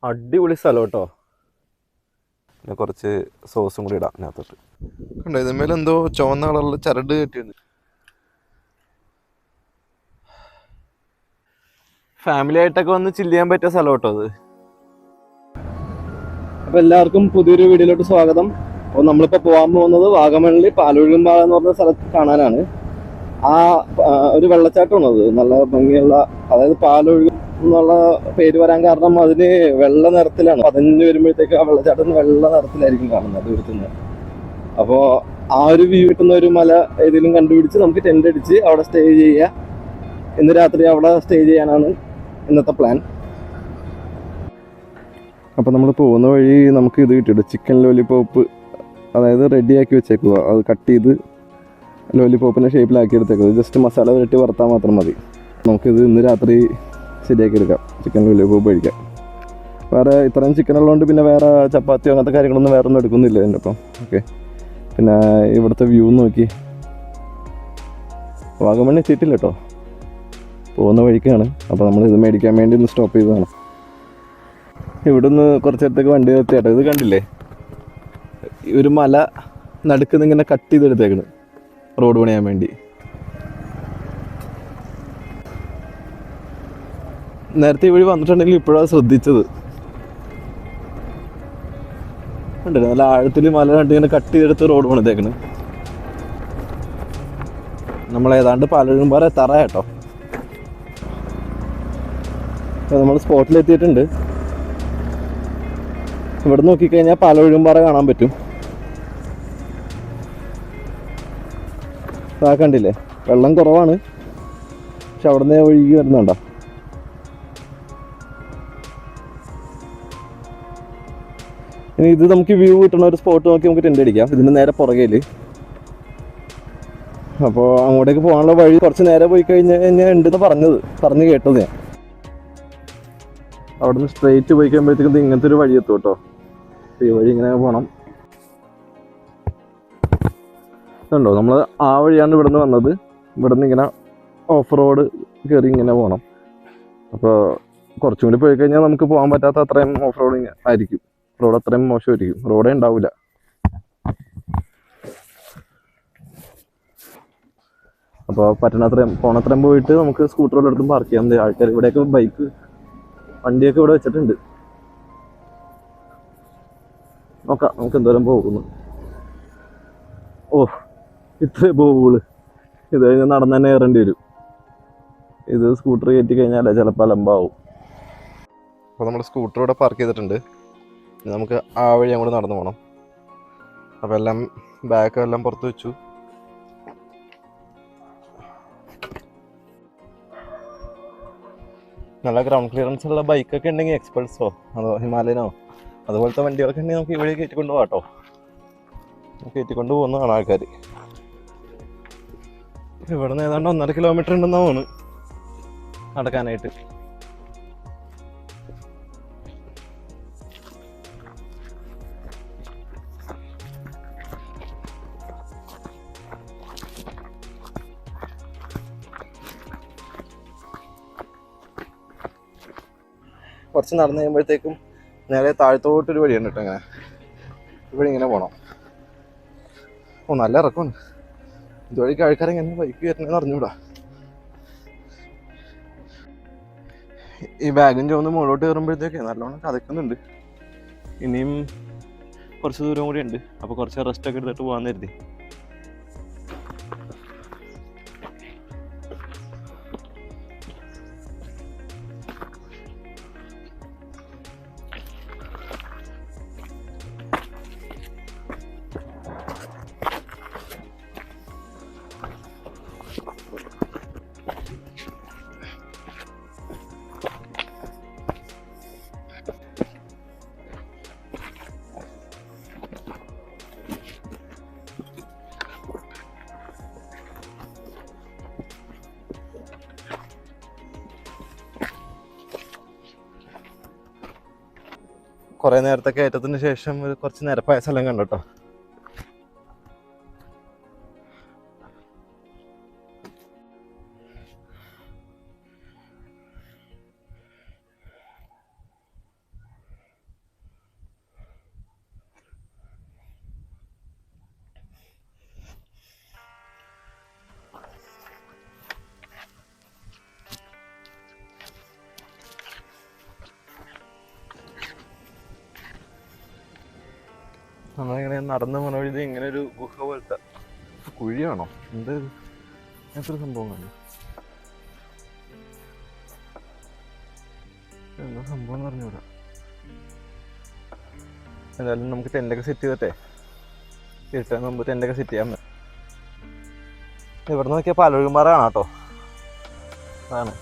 അടിപൊളി സ്ഥലം കേട്ടോ. പിന്നെ കുറച്ച് സോസും കൂടി ഇടാം അതിനകത്തോട്ട്. കണ്ടോ ഇതിന്മേൽ എന്തോ ചുവന്ന കളറിൽ ചരട് കെട്ടിയുണ്ട്. ഫാമിലി ആയിട്ടൊക്കെ വന്ന് ചില്ല് ചെയ്യാൻ പറ്റിയ സ്ഥലം കേട്ടോ അത്. അപ്പോൾ എല്ലാവർക്കും പുതിയൊരു വീഡിയോയിലോട്ട് സ്വാഗതം. അപ്പോൾ നമ്മളിപ്പോൾ പോകാൻ പോകുന്നത് വാഗമണ്ണിൽ പാലൊഴുകുംപാറ എന്ന് പറഞ്ഞ സ്ഥലത്ത് കാണാനാണ്. ഒരു വെള്ളച്ചാട്ടമാണ് അത്. നല്ല ഭംഗിയുള്ള, അതായത് പാലൊഴുകും എന്നുള്ള പേര് വരാൻ കാരണം അതിന് വെള്ള നിറത്തിലാണ്. പതഞ്ഞ് വരുമ്പോഴത്തേക്ക് ആ വെള്ളച്ചാട്ടം വെള്ള നിറത്തിലായിരിക്കും കാണുന്നത് ദൂരത്തുനിന്ന്. അപ്പോൾ ആ ഒരു വ്യൂ കിട്ടുന്ന ഒരു മല ഏതെങ്കിലും കണ്ടുപിടിച്ച് നമുക്ക് ടെൻ്റ് അടിച്ച് അവിടെ സ്റ്റേ ചെയ്യുക. ഇന്ന് രാത്രി അവിടെ സ്റ്റേ ചെയ്യാനാണ് ഇന്നത്തെ പ്ലാൻ. അപ്പോൾ നമ്മൾ പോകുന്ന വഴി നമുക്ക് ഇത് കിട്ടിയിട്ട് ചിക്കൻ ലോലിപോപ്പ്, അതായത് റെഡിയാക്കി വെച്ചേക്കുക. അത് കട്ട് ചെയ്ത് ലോലിപോപ്പിൻ്റെ ഷേപ്പിലാക്കി എടുത്തേക്കുക. ജസ്റ്റ് മസാല പുരട്ടി വറുത്താൽ മാത്രം മതി. നമുക്കിത് ഇന്ന് രാത്രി ശരിയാക്കി എടുക്കാം, ചിക്കൻ ലോലിപോപ്പ് കഴിക്കാം. വേറെ ഇത്രയും ചിക്കൻ ഉള്ളതുകൊണ്ട് പിന്നെ വേറെ ചപ്പാത്തിയോ അങ്ങനത്തെ കാര്യങ്ങളൊന്നും വേറെ ഒന്നും എടുക്കുന്നില്ല എൻ്റെ ഒപ്പം. ഓക്കെ, പിന്നെ ഇവിടുത്തെ വ്യൂ നോക്കി. വാഗമൺ എത്തിയിട്ടില്ല കേട്ടോ, പോകുന്ന വഴിക്കാണ്. അപ്പോൾ നമ്മൾ ഇത് മേടിക്കാൻ വേണ്ടി ഒന്ന് സ്റ്റോപ്പ് ചെയ്തതാണ്. ഇവിടെ നിന്ന് കുറച്ച് നേരത്തേക്ക് വണ്ടി നിർത്തിയാട്ടോ. ഇത് കണ്ടില്ലേ, ഒരു മല നടുക്കുന്ന് ഇങ്ങനെ കട്ട് ചെയ്തെടുത്തേക്കണ് റോഡ് പണിയാൻ വേണ്ടി. നേരത്തെ ഈ വഴി വന്നിട്ടുണ്ടെങ്കിൽ ഇപ്പോഴാണ് ശ്രദ്ധിച്ചത്. ഉണ്ടല്ലോ നല്ല ആഴത്തിൽ മല കണ്ടിങ്ങനെ കട്ട് ചെയ്തെടുത്ത് റോഡ് പണിതേക്കണ്. നമ്മൾ ഏതാണ്ട് പാലൊഴുകുംപാറ എത്താറാ കേട്ടോ. നമ്മൾ സ്പോട്ടിലെത്തിയിട്ടുണ്ട്. ഇവിടെ നോക്കിക്കഴിഞ്ഞാൽ പാലൊഴുകുംപാറ കാണാൻ പറ്റും. കണ്ടില്ലേ, വെള്ളം കുറവാണ്, പക്ഷെ അവിടെ നിന്ന് ഒഴുകി വരുന്നുണ്ടോ. ഇനി ഇത് നമുക്ക് വ്യൂ കിട്ടുന്ന ഒരു സ്പോട്ട് നോക്കി നമുക്ക് ടെൻ്റ് അടിക്കാം. ഇതിന് നേരെ പുറകേല്. അപ്പോൾ അങ്ങോട്ടേക്ക് പോകാനുള്ള വഴി കുറച്ച് നേരെ പോയി കഴിഞ്ഞാൽ ഉണ്ടെന്ന് പറഞ്ഞ് കേട്ടത് ഞാൻ. അവിടെ നിന്ന് സ്ട്രെയിറ്റ് പോയി കഴിയുമ്പോഴത്തേക്കും ഇങ്ങനത്തെ ഒരു വഴി എത്തും കേട്ടോ. ഈ വഴി ഇങ്ങനെ പോകണം. ഉണ്ടോ, നമ്മൾ ആ വഴിയാണ് ഇവിടെ നിന്ന് വന്നത്. ഇവിടെ നിന്ന് ഇങ്ങനെ ഓഫ് റോഡ് കയറി ഇങ്ങനെ പോകണം. അപ്പോൾ കുറച്ചും കൂടി പോയി കഴിഞ്ഞാൽ നമുക്ക് പോകാൻ പറ്റാത്ത അത്രയും ഓഫ് റോഡ് ആയിരിക്കും. റോഡ് അത്രയും മോശമായിരിക്കും, റോഡേ ഉണ്ടാവില്ല. അപ്പോൾ പറ്റണത്രയും പോണത്രയും പോയിട്ട് നമുക്ക് സ്കൂട്ടറുകളുടെ അടുത്തും പാർക്ക് ചെയ്യാം. ആൾക്കാർ ഇവിടെയൊക്കെ ബൈക്ക് വണ്ടിയൊക്കെ ഇവിടെ വെച്ചിട്ടുണ്ട്. നോക്കാം നമുക്ക് എന്തോരം പോകുന്നു. ഓ, ഇത്രേ പോവുള്ളൂ. ഇത് കഴിഞ്ഞ് നടന്ന് തന്നെ കയറേണ്ടി വരും. ഇത് സ്കൂട്ടർ കയറ്റി കഴിഞ്ഞാൽ ചിലപ്പോൾ അലമ്പാവും. അപ്പോൾ നമ്മൾ സ്കൂട്ടർ ഇവിടെ പാർക്ക് ചെയ്തിട്ടുണ്ട്. നമുക്ക് ആ വഴി അങ്ങോട്ട് നടന്നു പോകണം. അപ്പോൾ എല്ലാം ബാഗെല്ലാം പുറത്ത് വെച്ചു. നല്ല ഗ്രൗണ്ട് ക്ലിയറൻസ് ഉള്ള ബൈക്കൊക്കെ ഉണ്ടെങ്കിൽ എക്സ്പൾസോ അതോ ഹിമാലയനോ അതുപോലത്തെ വണ്ടികളൊക്കെ ഉണ്ടെങ്കിൽ നമുക്ക് ഈ വഴി കയറ്റിക്കൊണ്ട് പോകാം കേട്ടോ. കയറ്റിക്കൊണ്ട് പോകുന്നതാണ് ആൾക്കാർ. ഇവിടെ നിന്ന് ഏതാണ്ട് 1.5 കിലോമീറ്റർ ഉണ്ടെന്നാണ് നടക്കാനായിട്ട്. കുറച്ച് നടന്നു കഴിയുമ്പോഴത്തേക്കും നേരെ താഴത്തോട്ടൊരു വഴിയുണ്ട് കേട്ടോ. ഇങ്ങനെ ഇവിടെ ഇങ്ങനെ പോകണം. ഓ, നല്ല ഇറക്കമാണ്. ഇതുവഴിക്ക് ആൾക്കാരെങ്ങനെ ബൈക്ക് കയറ്റണമെന്ന് അറിഞ്ഞൂടാ. ഈ ബാഗും ചോന്ന് മുകളിലോട്ട് കയറുമ്പോഴത്തേക്ക് നല്ലോണം കഥക്കുന്നുണ്ട്. ഇനിയും കുറച്ച് ദൂരം കൂടി ഉണ്ട്. അപ്പോൾ കുറച്ച് റെസ്റ്റൊക്കെ എടുത്തിട്ട് പോകാൻ കരുതി. കുറേ നേരത്തെ കയറ്റത്തിന് ശേഷം ഒരു കുറച്ച് നിരപ്പായ സ്ഥലം കണ്ടോ. നമ്മളിങ്ങനെ നടന്നു പോണ വഴി ഇങ്ങനെ ഒരു ഗുഹ പോലത്തെ കുഴിയാണോ എന്ത് എത്ര സംഭവമാണ് എന്താ സംഭവം എന്ന് പറഞ്ഞൂടാ. എന്തായാലും നമുക്ക് ടെൻ്റൊക്കെ സെറ്റ് ചെയ്തിട്ടേ ഇരുട്ടാൻ മുമ്പ് ടെൻ്റൊക്കെ സെറ്റ് ചെയ്യാൻ പറ്റും. ഇവിടെ നോക്കിയാൽ പാലൊഴുകുമാറാണ് കേട്ടോ. അതാണ്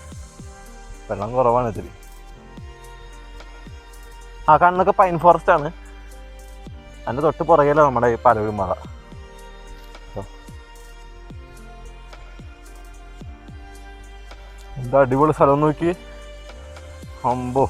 വെള്ളം കുറവാണ് ഇതിൽ. ആ കാണുന്നൊക്കെ പൈൻ ഫോറസ്റ്റ് ആണ്. അതിൻ്റെ തൊട്ട് പുറകെയല്ല നമ്മുടെ ഈ പാലൊഴുകുമാറ. എന്താ അടിപൊളി സ്ഥലം നോക്കി. അമ്പോ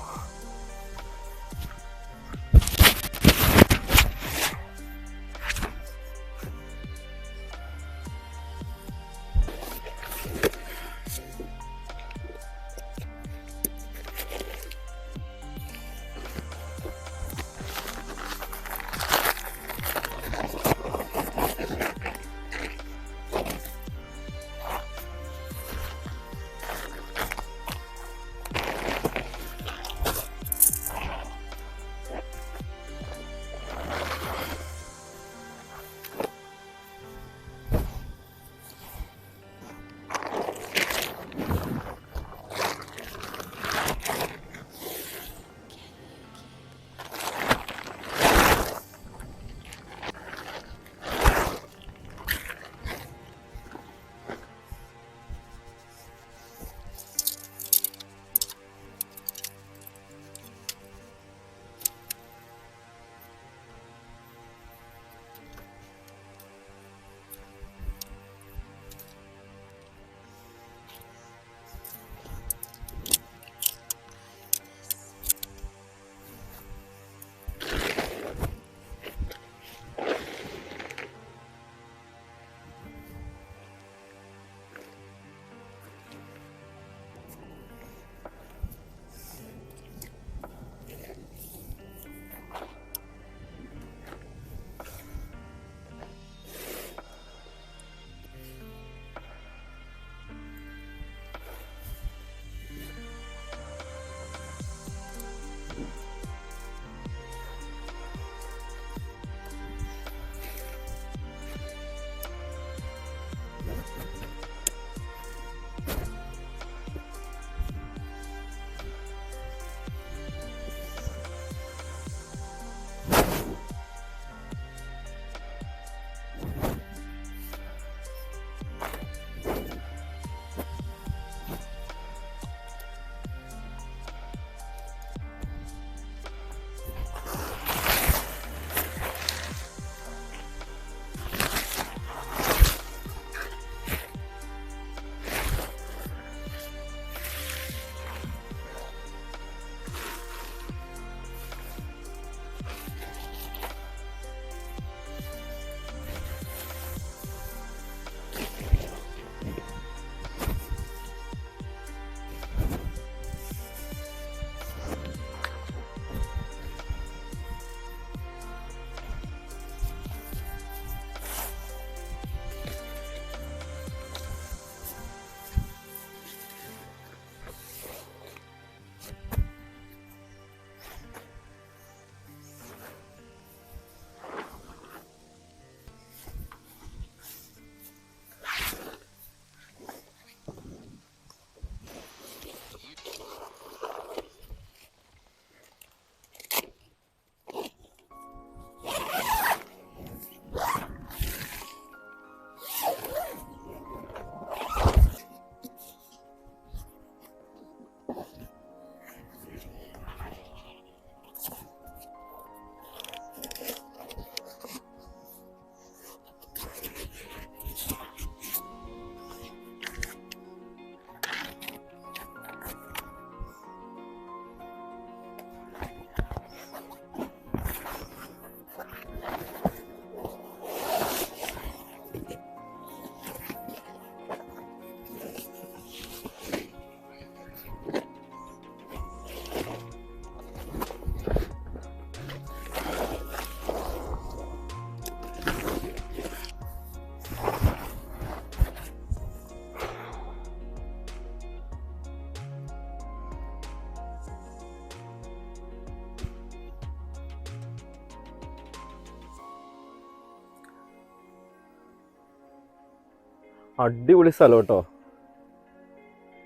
അടിപൊളി സ്ഥലം കേട്ടോ.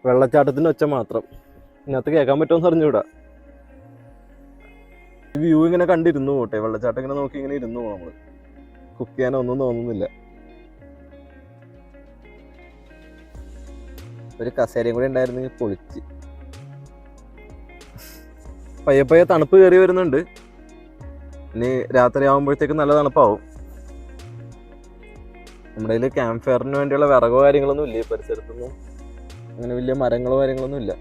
വെള്ളച്ചാട്ടത്തിൻ്റെ ഒച്ച മാത്രം ഇതിനകത്ത് കേൾക്കാൻ പറ്റുമെന്ന് അറിഞ്ഞൂടാ. വ്യൂ ഇങ്ങനെ കണ്ടിരുന്നു പോട്ടെ, വെള്ളച്ചാട്ടം ഇങ്ങനെ നോക്കി ഇങ്ങനെ ഇരുന്നു പോകും നമ്മള്. കുക്ക് ചെയ്യാനൊന്നും തോന്നുന്നില്ല. ഒരു കസേരയും കൂടി ഉണ്ടായിരുന്നെങ്കിൽ പൊളിച്ച്. പയ്യെ പയ്യെ തണുപ്പ് കയറി വരുന്നുണ്ട്. ഇനി രാത്രി ആകുമ്പോഴത്തേക്ക് നല്ല തണുപ്പാവും. നമ്മുടെ കയ്യിൽ ക്യാമ്പ് ഫയറിന് വേണ്ടിയുള്ള വിറകോ കാര്യങ്ങളൊന്നും ഇല്ല. ഈ പരിസരത്തൊന്നും അങ്ങനെ വലിയ മരങ്ങളോ കാര്യങ്ങളൊന്നും ഇല്ല.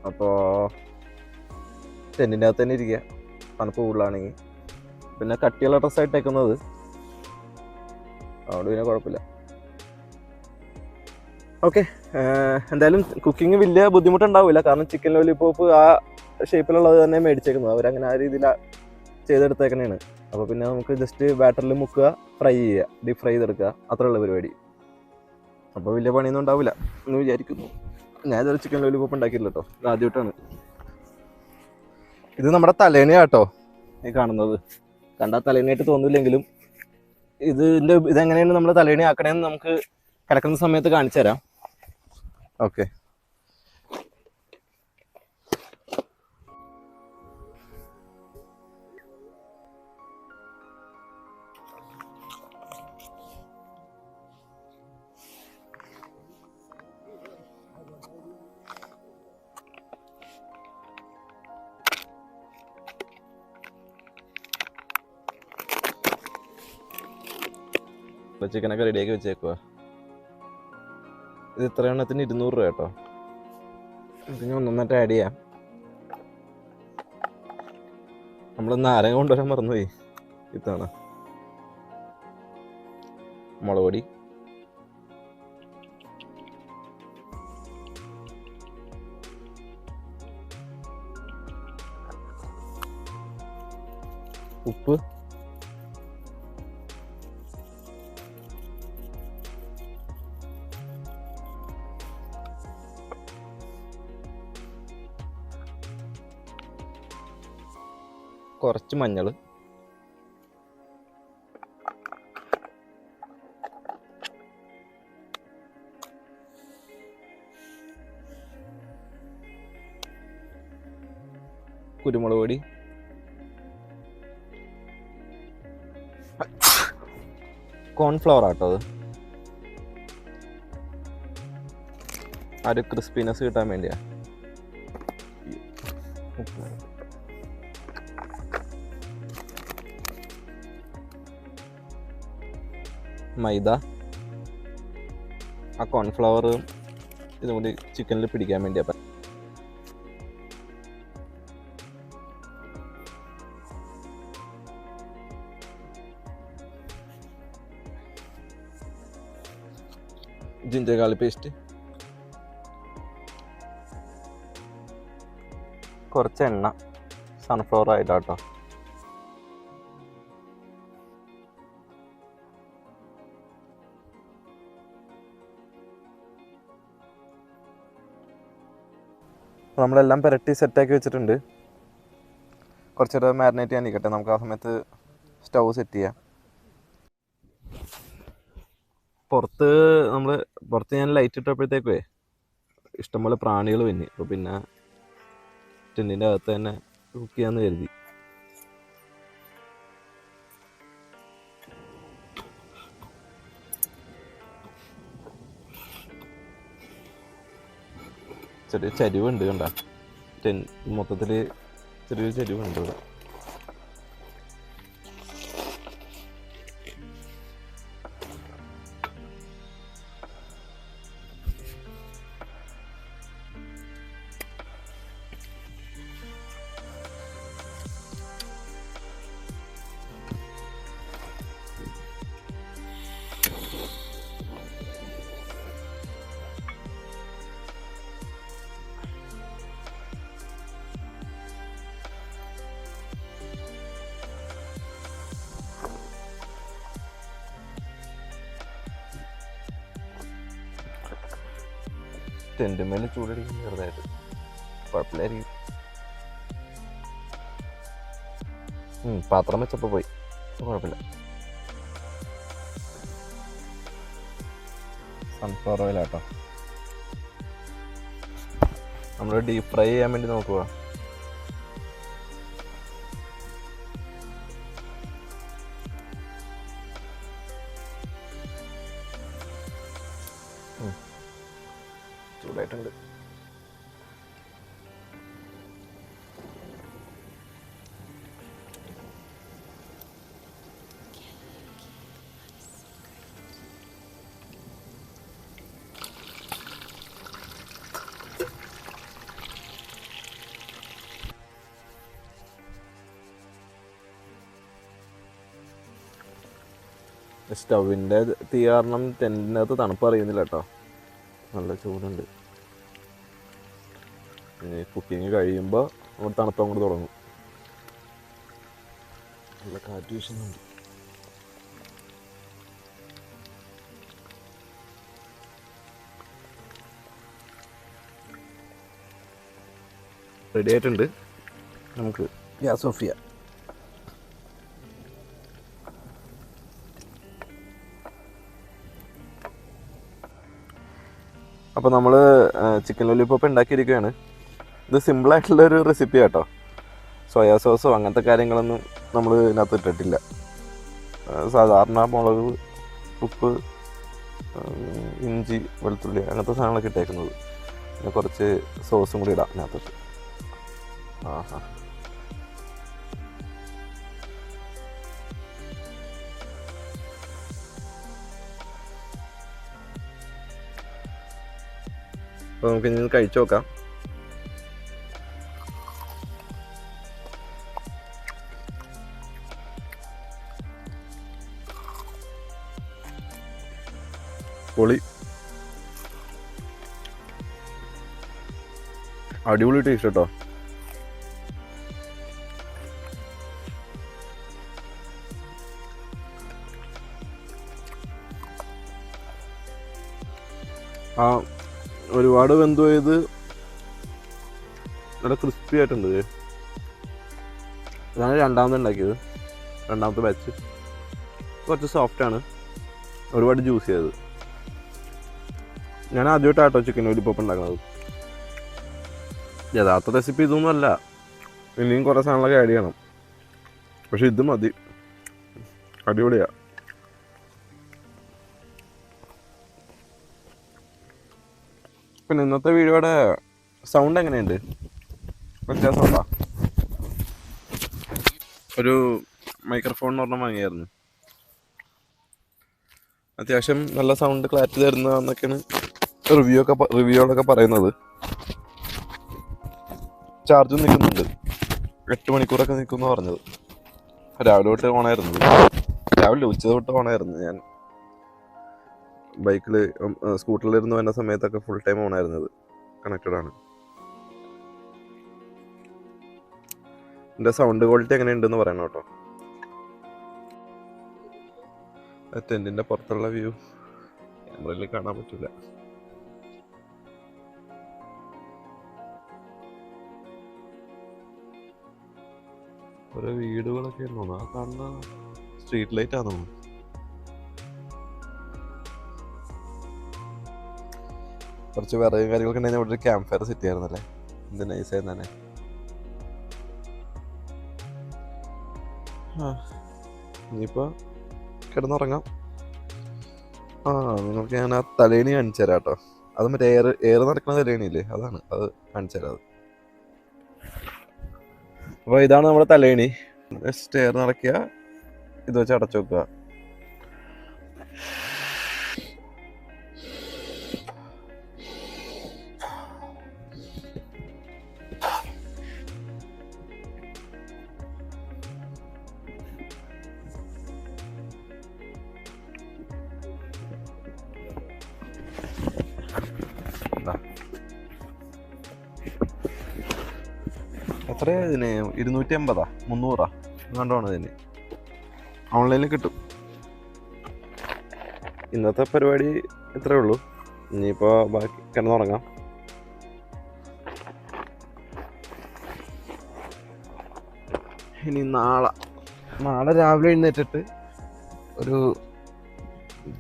അപ്പോൾ ടെൻറ്റിൻ്റെ അകത്ത് തന്നെ ഇരിക്കുക, തണുപ്പ് കൂടുതലാണെങ്കിൽ. പിന്നെ കട്ടിയുള്ള ഡ്രസ്സായിട്ടേക്കുന്നത്, അതുകൊണ്ട് പിന്നെ കുഴപ്പമില്ല. ഓക്കെ, എന്തായാലും കുക്കിംഗ് വലിയ ബുദ്ധിമുട്ടുണ്ടാവില്ല. കാരണം ചിക്കൻ ലോലിപോപ്പ് ആ ഷേപ്പിലുള്ളത് തന്നെ മേടിച്ചേക്കുന്നത്. അവരങ്ങനെ ആ രീതിയിൽ ചെയ്തെടുത്തേക്കണേണ്. അപ്പോൾ പിന്നെ നമുക്ക് ജസ്റ്റ് ബാറ്ററിൽ മുക്കുക, ഫ്രൈ ചെയ്യുക, ഡീപ് ഫ്രൈ ചെയ്തെടുക്കുക, അത്രയുള്ള പരിപാടി. അപ്പോൾ വലിയ പണിയൊന്നും ഉണ്ടാവില്ല എന്ന് വിചാരിക്കുന്നു. ഞാൻ ഇതൊരു ചിക്കൻ ലോലിപോപ്പ് ഉണ്ടാക്കിയില്ല കേട്ടോ, ഇത് ആദ്യമായിട്ടാണ്. ഇത് നമ്മുടെ തലേണയാണ് കേട്ടോ ഈ കാണുന്നത്. കണ്ടാൽ തലേണയായിട്ട് തോന്നില്ലെങ്കിലും ഇതെങ്ങനെയാണ് നമ്മൾ തലേണ ആക്കണേന്ന് നമുക്ക് കിടക്കുന്ന സമയത്ത് കാണിച്ചു തരാം. ഓക്കെ, ചിക്കനൊക്കെ റെഡിയാക്കി വെച്ചേക്കുക. ഇത് ഇത്ര എണ്ണത്തിന് 200 രൂപ കേട്ടോ. ഇതിന് ഒന്നൊന്നിട്ട് ആഡ് ചെയ്യാം. നമ്മളൊന്ന് നാരങ്ങ കൊണ്ടുവരാൻ മറന്നുപോയി ഇത്തവണ. മുളക് പൊടി, ഉപ്പ്, കുറച്ച് മഞ്ഞൾ, കുരുമുളക് പൊടി, കോൺഫ്ലവർ ആട്ടോ അത്. ആ ഒരു ക്രിസ്പിനെസ് കിട്ടാൻ വേണ്ടിയാ. മൈദ, ആ കോൺഫ്ലവർ ഇതും കൂടി ചിക്കനിൽ പിടിക്കാൻ വേണ്ടിയാ. ജിഞ്ചർ ഗാർലിക് പേസ്റ്റ്, കുറച്ച് എണ്ണ, സൺഫ്ലവർ ആയിട്ടാട്ടോ. നമ്മളെല്ലാം പുരട്ടി സെറ്റാക്കി വെച്ചിട്ടുണ്ട്. കുറച്ച് നേരം മാരിനേറ്റ് ചെയ്യാൻ നിൽക്കട്ടെ, നമുക്ക് ആ സമയത്ത് സ്റ്റൗ സെറ്റ് ചെയ്യാം. പുറത്ത് ഞാൻ ലൈറ്റ് ഇട്ടപ്പോഴത്തേക്കേ ഇഷ്ടംപോലെ പ്രാണികൾ വന്നി. അപ്പോൾ പിന്നെ ടെൻറ്റിൻ്റെ അകത്ത് തന്നെ കുക്ക് ചെയ്യാമെന്ന് കരുതി. ചെറിയ ചരിവുണ്ട് കണ്ട, മൊത്തത്തിൽ ചെറിയൊരു ചരിവുണ്ട് ഇവിടെ. ടെൻറ്റ് മേലെ ചൂടടിക്കും ചെറുതായിട്ട്, കുഴപ്പമില്ലായിരിക്കും. പാത്രം വെച്ചപ്പോൾ പോയി, കുഴപ്പമില്ല. സൺഫ്ലവർ ഓയിലാട്ടോ. നമ്മൾ ഡീപ്പ് ഫ്രൈ ചെയ്യാൻ വേണ്ടി നോക്കുക. ചൂടായിട്ടുണ്ട്. സ്റ്റൗവിൻ്റെ തീ കാരണം ടെൻറ്റിനകത്ത് തണുപ്പ് അറിയുന്നില്ല കേട്ടോ, നല്ല ചൂടുണ്ട്. കുക്കിങ് കഴിയുമ്പോൾ നമ്മൾ തണുപ്പ് അങ്ങോട്ട് തുടങ്ങും. നല്ല കാറ്റ് വീശുന്നുണ്ട്. റെഡി ആയിട്ടുണ്ട്, നമുക്ക് ഗ്യാസ് ഓഫ് ചെയ്യാം. അപ്പോൾ നമ്മൾ ചിക്കൻ ലോലിപോപ്പ് ഉണ്ടാക്കിയിരിക്കുകയാണ്. ഇത് സിമ്പിളായിട്ടുള്ളൊരു റെസിപ്പി കേട്ടോ. സോയാ സോസോ അങ്ങനത്തെ കാര്യങ്ങളൊന്നും നമ്മൾ ഇതിനകത്ത് ഇട്ടിട്ടില്ല. സാധാരണ മുളക്, ഉപ്പ്, ഇഞ്ചി, വെളുത്തുള്ളി അങ്ങനത്തെ സാധനങ്ങളൊക്കെ ഇട്ടേക്കുന്നത്. പിന്നെ കുറച്ച് സോസും കൂടി ഇടാം ഇതിനകത്തോട്ട്. ആഹാ, അപ്പോൾ നമുക്ക് ഇനി കഴിച്ചു നോക്കാം. പൊളി, അടിപൊളി ടേസ്റ്റ് കേട്ടോ. ഒരുപാട് വെന്ത് പോയത് നല്ല ക്രിസ്പി ആയിട്ടുണ്ട്. ഇതാണ് രണ്ടാമത് ഉണ്ടാക്കിയത്, രണ്ടാമത്തെ ബാച്ച്. കുറച്ച് സോഫ്റ്റാണ്, ഒരുപാട് ജ്യൂസ് ചെയ്തത്. ഞാൻ ആദ്യമായിട്ടാട്ടോ ചിക്കൻ ലോലിപോപ്പ് ഉണ്ടാക്കുന്നത്. യഥാർത്ഥ റെസിപ്പി ഇതൊന്നും അല്ല, ഇനിയും കുറേ സാധനങ്ങളൊക്കെ ആഡ് ചെയ്യണം. പക്ഷെ ഇത് മതി, അടിപൊളിയാണ്. പിന്നെ ഇന്നത്തെ വീഡിയോയുടെ സൗണ്ട് എങ്ങനെയുണ്ട്? വ്യത്യാസമുണ്ടോ? ഒരു മൈക്രോഫോൺ എന്ന് പറഞ്ഞാൽ വാങ്ങിയായിരുന്നു. അത്യാവശ്യം നല്ല സൗണ്ട് ക്ലാരിറ്റി തരുന്നതെന്നൊക്കെയാണ് റിവ്യൂകളൊക്കെ പറയുന്നത്. ചാർജും നിൽക്കുന്നുണ്ട്, 8 മണിക്കൂറൊക്കെ നിൽക്കുമെന്ന് പറഞ്ഞത്. രാവിലെ തൊട്ട് ഓണായിരുന്നു, രാവിലെ ഉച്ച തൊട്ട് ഓണായിരുന്നു. ഞാൻ ബൈക്കിൽ സ്കൂട്ടറിലിരുന്ന് വരുന്ന സമയത്തൊക്കെ ഫുൾ ടൈം ഓണായിരുന്നത്, കണക്റ്റഡ് ആണ്. എൻ്റെ സൗണ്ട് ക്വാളിറ്റി എങ്ങനെ ഉണ്ടെന്ന് പറയണം കേട്ടോ. ടെൻറ്റിൻ്റെ പുറത്തുള്ള വ്യൂ ക്യാമറയിൽ കാണാൻ പറ്റില്ല. ഓരോ വീടുകളൊക്കെ തോന്നുന്നു. ആ കാണുന്ന സ്ട്രീറ്റ് ലൈറ്റ് ആണെന്ന് തോന്നുന്നു. കുറച്ച് വിറകും കാര്യങ്ങളൊക്കെ ഉണ്ടെങ്കിൽ ഇവിടെ ഒരു ക്യാമ്പ് ഫയർ സെറ്റ് ചെയ്യാറുന്നല്ലേ, എന്ത് നൈസായിരുന്നു തന്നെ. ഇനിയിപ്പോൾ കിടന്നുറങ്ങാം. നിങ്ങൾക്ക് ഞാൻ ആ തലേണി കാണിച്ചു തരാം കേട്ടോ. അത് മറ്റേ എയർ നടക്കുന്ന തലേണിയില്ലേ, അതാണ്, അത് കാണിച്ചു തരാം. അത് അപ്പോൾ ഇതാണ് നമ്മുടെ തലേണി. ജസ്റ്റ് എയർ നടക്കുക, ഇത് വെച്ച് അടച്ചു വെക്കുക. എത്രയാ ഇതിന്? 280, 300 കണ്ടോണം ഇതിന്. ഓൺലൈനിൽ കിട്ടും. ഇന്നത്തെ പരിപാടി ഇത്രേ ഉള്ളൂ. ഇനിയിപ്പോൾ ബാക്കി കിടന്നുറങ്ങാം. ഇനി നാളെ രാവിലെ എഴുന്നേറ്റിട്ട് ഒരു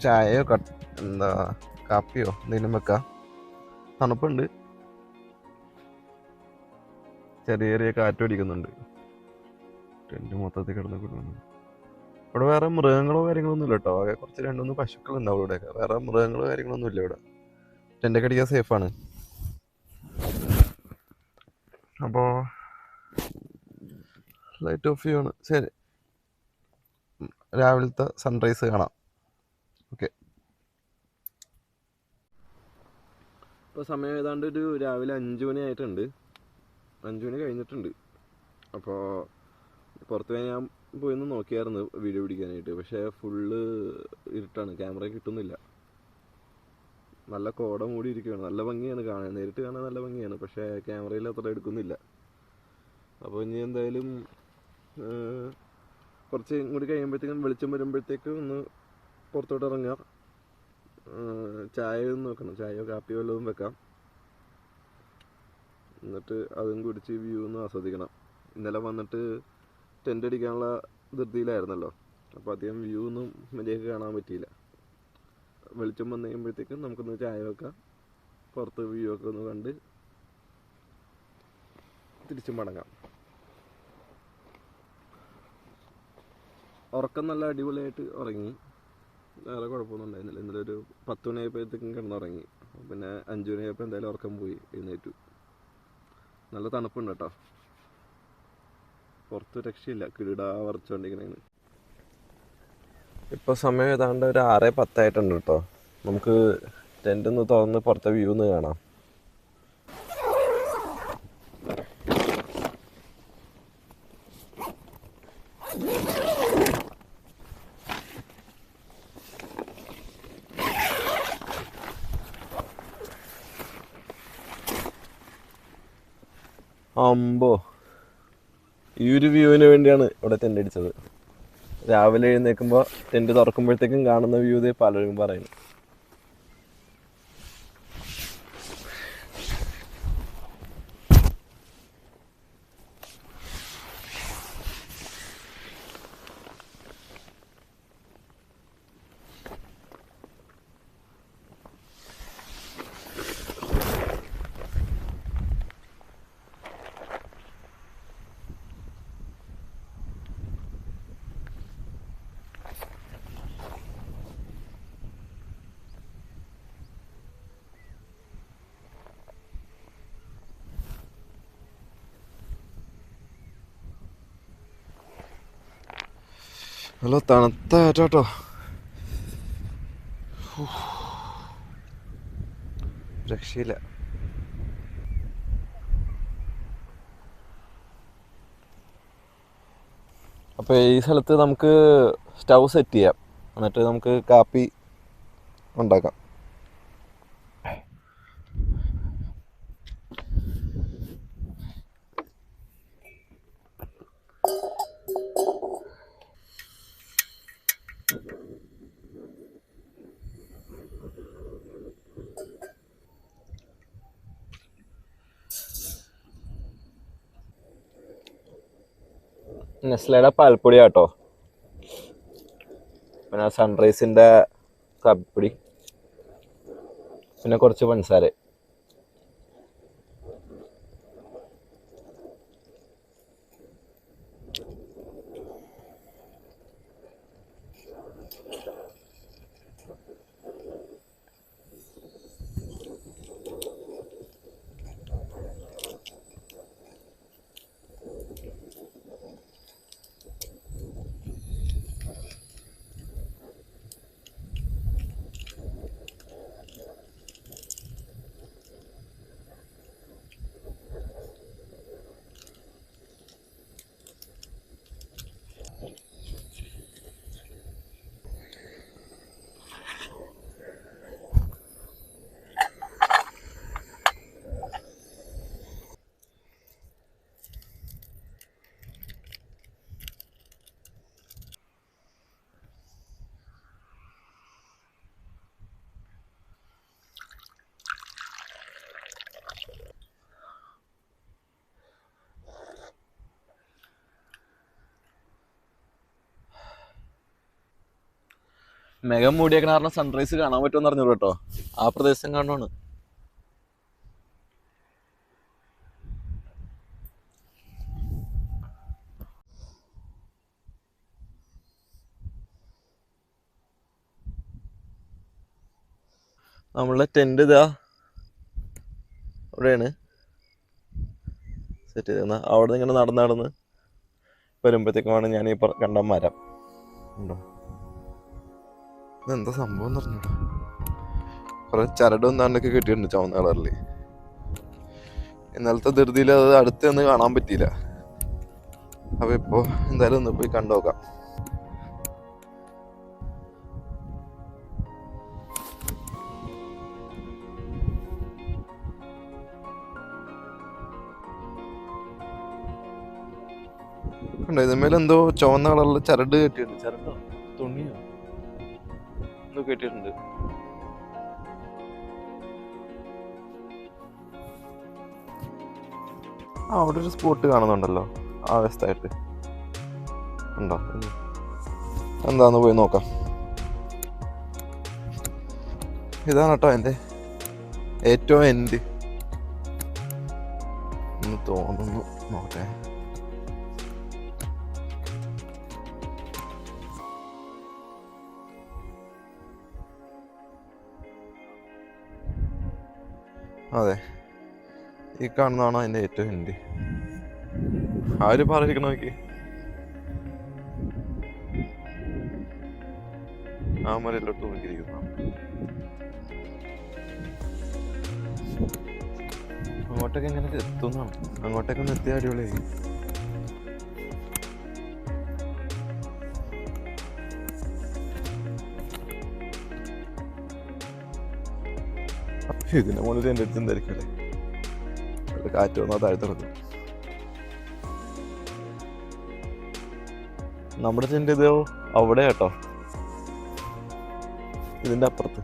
ചായയോ കാപ്പിയോ എന്തെങ്കിലും വെക്കാം. തണുപ്പുണ്ട്, ചെറിയ ചെറിയ കാറ്റ് അടിക്കുന്നുണ്ട്. ടെൻറ്റ് മൊത്തത്തിൽ കിടന്ന് കൊടുക്കുന്നു. ഇവിടെ വേറെ മൃഗങ്ങളോ കാര്യങ്ങളോ ഒന്നും ഇല്ല കേട്ടോ. ആകെ കുറച്ച് 2-3 പശുക്കൾ ഉണ്ടാവും ഇവിടെയൊക്കെ. വേറെ മൃഗങ്ങളോ കാര്യങ്ങളൊന്നും ഇല്ല ഇവിടെ. ടെൻ്റൊക്കെ അടിക്കാൻ സേഫാണ്. അപ്പോൾ ലൈറ്റ് ഓഫ് ചെയ്യാണ്. ശരി, രാവിലത്തെ സൺറൈസ് കാണാം. ഓക്കെ. ഇപ്പോൾ സമയം ഏതാണ്ട് ഒരു രാവിലെ 5 മണി ആയിട്ടുണ്ട്. 5 മണി കഴിഞ്ഞിട്ടുണ്ട്. അപ്പോൾ പുറത്ത് പോയി ഞാൻ പോയി ഒന്ന് നോക്കിയായിരുന്നു വീഡിയോ പിടിക്കാനായിട്ട്. പക്ഷേ ഫുള്ള് ഇരുട്ടാണ്, ക്യാമറ കിട്ടുന്നില്ല. നല്ല കോട മൂടി ഇരിക്കുകയാണ്. നല്ല ഭംഗിയാണ് കാണാൻ, നേരിട്ട് കാണാൻ നല്ല ഭംഗിയാണ്. പക്ഷേ ക്യാമറയിൽ അത്ര എടുക്കുന്നില്ല. അപ്പോൾ ഇനി എന്തായാലും കുറച്ച് കൂടി കഴിയുമ്പോഴത്തേക്കും വെളിച്ചം വരുമ്പോഴത്തേക്കും ഒന്ന് പുറത്തോട്ട് ഇറങ്ങാം. ചായ ഒന്ന് വെക്കണം, ചായയോ കാപ്പിയോ വല്ലതും വെക്കാം. എന്നിട്ട് അതും കുടിച്ച് വ്യൂ ഒന്ന് ആസ്വദിക്കണം. ഇന്നലെ വന്നിട്ട് ടെൻ്റ് അടിക്കാനുള്ള ധൃതിയിലായിരുന്നല്ലോ, അപ്പോൾ അധികം വ്യൂ ഒന്നും മര്യാദയ്ക്ക് കാണാൻ പറ്റിയില്ല. വെളിച്ചം വന്നു കഴിയുമ്പോഴത്തേക്കും നമുക്കൊന്ന് ചായ വെക്കാം, പുറത്ത് വ്യൂ ഒക്കെ ഒന്ന് കണ്ട് തിരിച്ചും മടങ്ങാം. ഉറക്കം നല്ല അടിപൊളിയായിട്ട് ഉറങ്ങി, വേറെ കുഴപ്പമൊന്നും ഉണ്ടായിരുന്നില്ല. ഇന്നലെ ഒരു 10 മണിയായപ്പോഴത്തേക്കും കിടന്നുറങ്ങി. പിന്നെ 5 മണിയായപ്പോൾ എന്തായാലും ഉറക്കം പോയി, എഴുന്നേറ്റു. നല്ല തണുപ്പുണ്ട് കേട്ടോ, പുറത്ത് രക്ഷയില്ല, കിടാ വരച്ചുകൊണ്ടിരിക്കണേന്. ഇപ്പോൾ സമയം ഏതാണ്ട് ഒരു 6:10 ആയിട്ടുണ്ട് കേട്ടോ. നമുക്ക് ടെൻ്റ് ഒന്ന് തുറന്ന് പുറത്തെ വ്യൂ ഒന്ന് കാണാം. അമ്പോ, ഈ ഒരു വ്യൂവിന് വേണ്ടിയാണ് ഇവിടെ ടെൻ്റ് അടിച്ചത്. രാവിലെ എഴുന്നേൽക്കുമ്പോൾ ടെൻ്റ് തുറക്കുമ്പോഴത്തേക്കും കാണുന്ന വ്യൂ ഇതേ പലരും പറയുന്നു. നല്ല തണുത്ത കാറ്റാട്ടോ, രക്ഷയില്ല. അപ്പോൾ ഈ സ്ഥലത്ത് നമുക്ക് സ്റ്റൗ സെറ്റ് ചെയ്യാം, എന്നിട്ട് നമുക്ക് കാപ്പി ഉണ്ടാക്കാം. നെസ്ലയുടെ പാൽപ്പൊടി കേട്ടോ, പിന്നെ സൺറൈസിൻ്റെ കാപ്പിപ്പൊടി, പിന്നെ കുറച്ച് പഞ്ചസാര. മെഗം മൂടിയേക്കണ കാരണം സൺറൈസ് കാണാൻ പറ്റുമെന്ന് അറിഞ്ഞു കേട്ടോ. ആ പ്രദേശം കാണുവാണ്. നമ്മളുടെ ടെന്റ് ഇതാ അവിടെയാണ് സെറ്റ് ചെയ്ത്. അവിടെ നിന്ന് ഇങ്ങനെ നടന്ന് വരുമ്പോഴത്തേക്കുമാണ് ഞാൻ ഈ കണ്ട മരം ഉണ്ടോ. ഇതെന്താ സംഭവം എന്ന് പറഞ്ഞൂടാ. കുറെ ചരടും താണ്ടൊക്കെ കിട്ടിയിട്ടുണ്ട് ചുവന്ന കളറിൽ. ഇന്നലത്തെ ധൃതിയിൽ അത് അടുത്തൊന്നും കാണാൻ പറ്റിയില്ല. അപ്പൊ ഇപ്പോ എന്തായാലും ഒന്ന് പോയി കണ്ടുനോക്കാം. ഇതിന്മേലെന്തോ ചുവന്ന കളറിൽ ചരട് കെട്ടിയിട്ടുണ്ട്. ചരടോ തുണിയോ എന്തോ കെട്ടിയിട്ടുണ്ട്. അവിടെ ഒരു സ്പോട്ട് കാണുന്നുണ്ടല്ലോ ആ വശത്തായിട്ട് ഉണ്ടോ. എന്താന്ന് പോയി നോക്കാം. ഇതാണ് കേട്ടോ എൻ്റെ ഏറ്റവും എൻഡ് എന്ന് തോന്നുന്നു. നോക്കട്ടെ. അതെ, ഈ കാണുന്നതാണോ അതിൻ്റെ ഏറ്റവും എൻഡ്. ആര് പറഞ്ഞിരിക്കണ നോക്കി. ആ മരയിലോട്ട് നോക്കിയിരിക്കുന്നു. അങ്ങോട്ടൊക്കെ എങ്ങനെ എത്തുന്നതാണ്. അങ്ങോട്ടൊക്കെ ഒന്ന് എത്തിയ അടിപൊളിയായി. ഇതിന്റെ മുകളിൽ എൻ്റെ അടുത്ത് എന്തായിരിക്കും അല്ലേ. കാറ്റ് വന്നാൽ താഴ്ത്തിറക്കും. നമ്മുടെ ടെന്റ് ഇതോ അവിടെ കേട്ടോ, ഇതിന്റെ അപ്പുറത്ത്.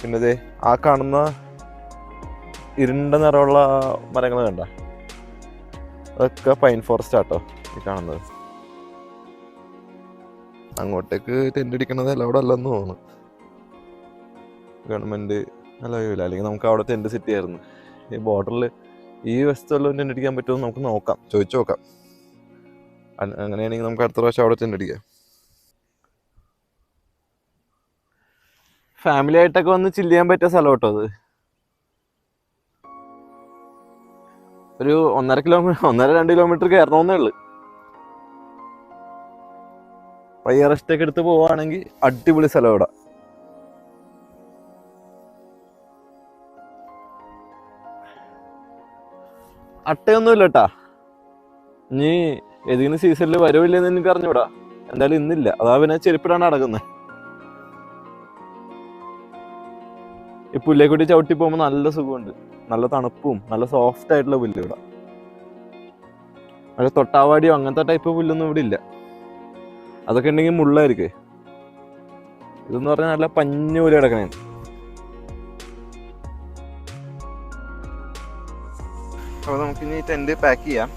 പിന്നെ ഇതേ ആ കാണുന്ന ഇരുണ്ട നിറമുള്ള മരങ്ങൾ കണ്ട, അതൊക്കെ പൈൻ ഫോറസ്റ്റ് ആട്ടോ ഈ കാണുന്നത്. അങ്ങോട്ടേക്ക് ടെന്റ് അടിക്കണത് അലൗഡ് അല്ലെന്ന് തോന്നുന്നു. ഗവൺമെന്റ് അലവില്ല, അല്ലെങ്കിൽ നമുക്ക് അവിടെ ടെന്റ് സെറ്റ് ചെയ്യായിരുന്നു. ഈ ബോർഡറിൽ ഈ വശത്തുള്ള ടെന്റ് അടിക്കാൻ പറ്റുമോ നമുക്ക് നോക്കാം, ചോദിച്ചു നോക്കാം. അങ്ങനെയാണെങ്കിൽ നമുക്ക് അടുത്ത പ്രാവശ്യം അവിടെ ടെന്റ് അടിക്കാം. ഫാമിലി ആയിട്ടൊക്കെ വന്ന് ചില്ല് ചെയ്യാൻ പറ്റിയ സ്ഥലം കേട്ടോ അത്. ഒരു 1.5-2 കിലോമീറ്റർ കയറണമെന്നേ ഉള്ളു. പയ്യ റെസ്റ്റ് ഒക്കെ എടുത്ത് പോവാണെങ്കിൽ അടിപൊളി സ്ഥലം ഇവിടെ. അട്ടയൊന്നുമില്ല കേട്ടാ. ഇനി ഏതെങ്കിലും സീസണിൽ വരുമില്ലെന്ന് എനിക്ക് അറിഞ്ഞൂടാ. എന്തായാലും ഇന്നില്ല. അതാ പിന്നെ ചെരുപ്പിടാണ് നടക്കുന്നത്. ഈ പുല്ലേക്കൂട്ടി ചവിട്ടി പോകുമ്പോൾ നല്ല സുഖമുണ്ട്. നല്ല തണുപ്പും നല്ല സോഫ്റ്റ് ആയിട്ടുള്ള പുല്ല് ഇവിടെ. നല്ല തൊട്ടാവാടിയോ അങ്ങനത്തെ ടൈപ്പ് പുല്ലൊന്നും ഇവിടെ ഇല്ല. അതൊക്കെ ഉണ്ടെങ്കിൽ മുള്ളായിരിക്കേ. ഇതെന്ന് പറഞ്ഞാൽ നല്ല പഞ്ഞു പോലെ കിടക്കണേ. അപ്പോൾ നമുക്കിനി ടെന്റ് പാക്ക് ചെയ്യാം.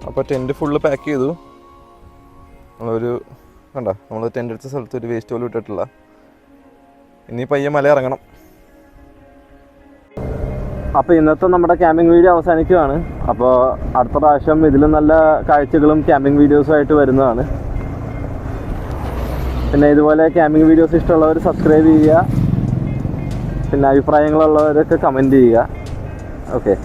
അപ്പോൾ ടെന്റ് ഫുള്ള് പാക്ക് ചെയ്തു. നമ്മളൊരു കണ്ടോ, നമ്മൾ ടെന്റ് എടുത്ത സ്ഥലത്ത് ഒരു വേസ്റ്റ് പോലും ഇട്ടിട്ടില്ല. ഇനി പയ്യെ മല ഇറങ്ങണം. അപ്പോൾ ഇന്നത്തെ നമ്മുടെ ക്യാമ്പിംഗ് വീഡിയോ അവസാനിക്കുകയാണ്. അപ്പോൾ അടുത്ത പ്രാവശ്യം ഇതിലും നല്ല കാഴ്ചകളും ക്യാമ്പിംഗ് വീഡിയോസുമായിട്ട് വരുന്നതാണ്. പിന്നെ ഇതുപോലെ ക്യാമ്പിംഗ് വീഡിയോസ് ഇഷ്ടമുള്ളവർ സബ്സ്ക്രൈബ് ചെയ്യുക. പിന്നെ അഭിപ്രായങ്ങളുള്ളവരൊക്കെ കമൻറ്റ് ചെയ്യുക. ഓക്കെ.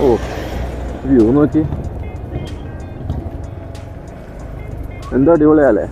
ഓ, വ്യൂ നോക്കി, എന്തോ അടിപൊളിയാല്ലേ.